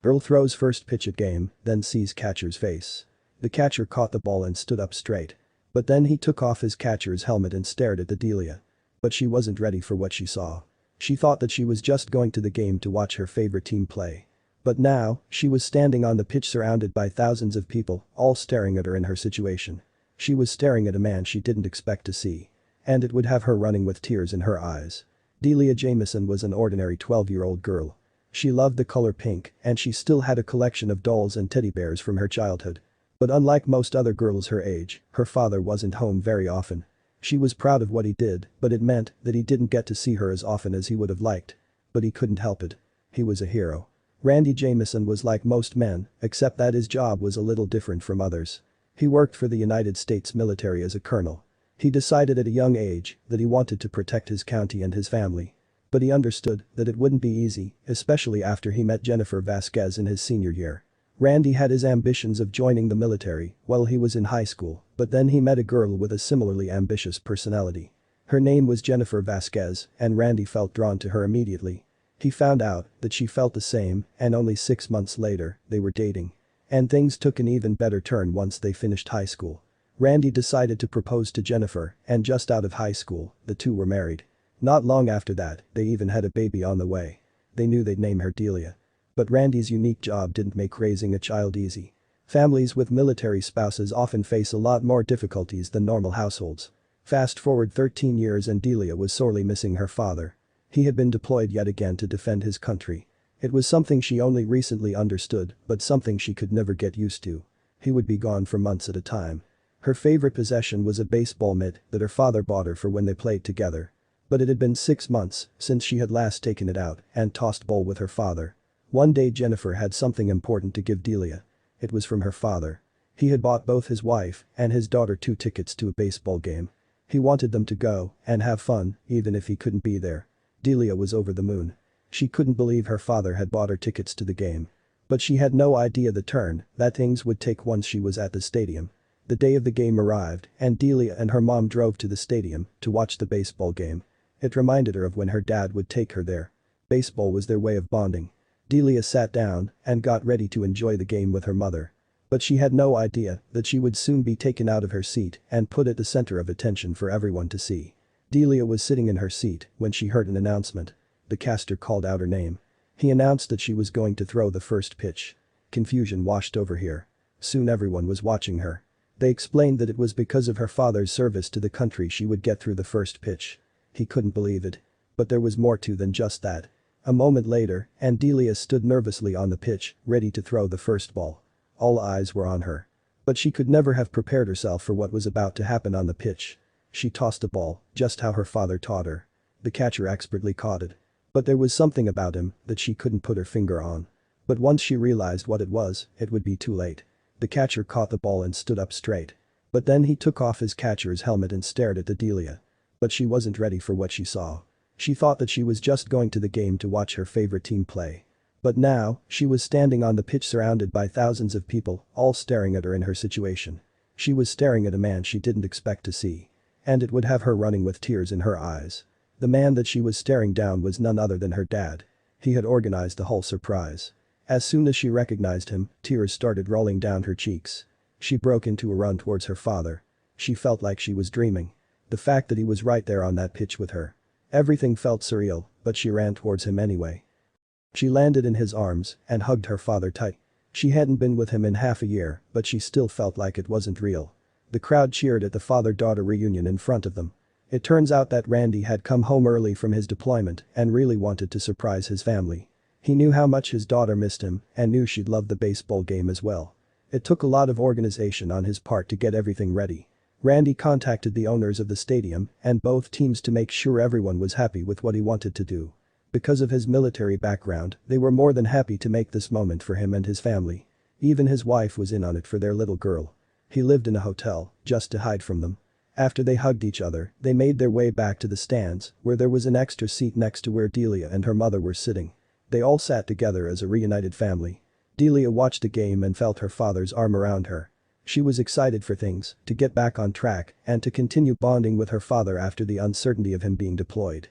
Earl throws first pitch at game, then sees catcher's face. The catcher caught the ball and stood up straight. But then he took off his catcher's helmet and stared at the Delia. But she wasn't ready for what she saw. She thought that she was just going to the game to watch her favorite team play. But now, she was standing on the pitch surrounded by thousands of people, all staring at her in her situation. She was staring at a man she didn't expect to see. And it would have her running with tears in her eyes. Delia Jamieson was an ordinary 12-year-old girl. She loved the color pink, and she still had a collection of dolls and teddy bears from her childhood. But unlike most other girls her age, her father wasn't home very often. She was proud of what he did, but it meant that he didn't get to see her as often as he would have liked. But he couldn't help it. He was a hero. Randy Jamieson was like most men, except that his job was a little different from others. He worked for the United States military as a colonel. He decided at a young age that he wanted to protect his county and his family. But he understood that it wouldn't be easy, especially after he met Jennifer Vasquez in his senior year. Randy had his ambitions of joining the military while he was in high school, but then he met a girl with a similarly ambitious personality. Her name was Jennifer Vasquez, and Randy felt drawn to her immediately. He found out that she felt the same, and only 6 months later, they were dating. And things took an even better turn once they finished high school. Randy decided to propose to Jennifer, and just out of high school, the two were married. Not long after that, they even had a baby on the way. They knew they'd name her Delia. But Randy's unique job didn't make raising a child easy. Families with military spouses often face a lot more difficulties than normal households. Fast forward 13 years and Delia was sorely missing her father. He had been deployed yet again to defend his country. It was something she only recently understood, but something she could never get used to. He would be gone for months at a time. Her favorite possession was a baseball mitt that her father bought her for when they played together. But it had been 6 months since she had last taken it out and tossed ball with her father. One day Jennifer had something important to give Delia. It was from her father. He had bought both his wife and his daughter 2 tickets to a baseball game. He wanted them to go and have fun, even if he couldn't be there. Delia was over the moon. She couldn't believe her father had bought her tickets to the game. But she had no idea the turn that things would take once she was at the stadium. The day of the game arrived, and Delia and her mom drove to the stadium to watch the baseball game. It reminded her of when her dad would take her there. Baseball was their way of bonding. Delia sat down and got ready to enjoy the game with her mother. But she had no idea that she would soon be taken out of her seat and put at the center of attention for everyone to see. Delia was sitting in her seat when she heard an announcement. The caster called out her name. He announced that she was going to throw the first pitch. Confusion washed over her. Soon everyone was watching her. They explained that it was because of her father's service to the country she would get through the first pitch. He couldn't believe it. But there was more to than just that. A moment later, and Delia stood nervously on the pitch, ready to throw the first ball. All eyes were on her. But she could never have prepared herself for what was about to happen on the pitch. She tossed the ball, just how her father taught her. The catcher expertly caught it. But there was something about him that she couldn't put her finger on. But once she realized what it would be too late. The catcher caught the ball and stood up straight. But then he took off his catcher's helmet and stared at the Delia. But she wasn't ready for what she saw. She thought that she was just going to the game to watch her favorite team play. But now, she was standing on the pitch surrounded by thousands of people, all staring at her in her situation. She was staring at a man she didn't expect to see. And it would have her running with tears in her eyes. The man that she was staring down was none other than her dad. He had organized the whole surprise. As soon as she recognized him, tears started rolling down her cheeks. She broke into a run towards her father. She felt like she was dreaming. The fact that he was right there on that pitch with her. Everything felt surreal, but she ran towards him anyway. She landed in his arms and hugged her father tight. She hadn't been with him in half a year, but she still felt like it wasn't real. The crowd cheered at the father-daughter reunion in front of them. It turns out that Randy had come home early from his deployment and really wanted to surprise his family. He knew how much his daughter missed him and knew she'd love the baseball game as well. It took a lot of organization on his part to get everything ready. Randy contacted the owners of the stadium and both teams to make sure everyone was happy with what he wanted to do. Because of his military background, they were more than happy to make this moment for him and his family. Even his wife was in on it for their little girl. He lived in a hotel, just to hide from them. After they hugged each other, they made their way back to the stands, where there was an extra seat next to where Delia and her mother were sitting. They all sat together as a reunited family. Delia watched the game and felt her father's arm around her. She was excited for things, to get back on track, and to continue bonding with her father after the uncertainty of him being deployed.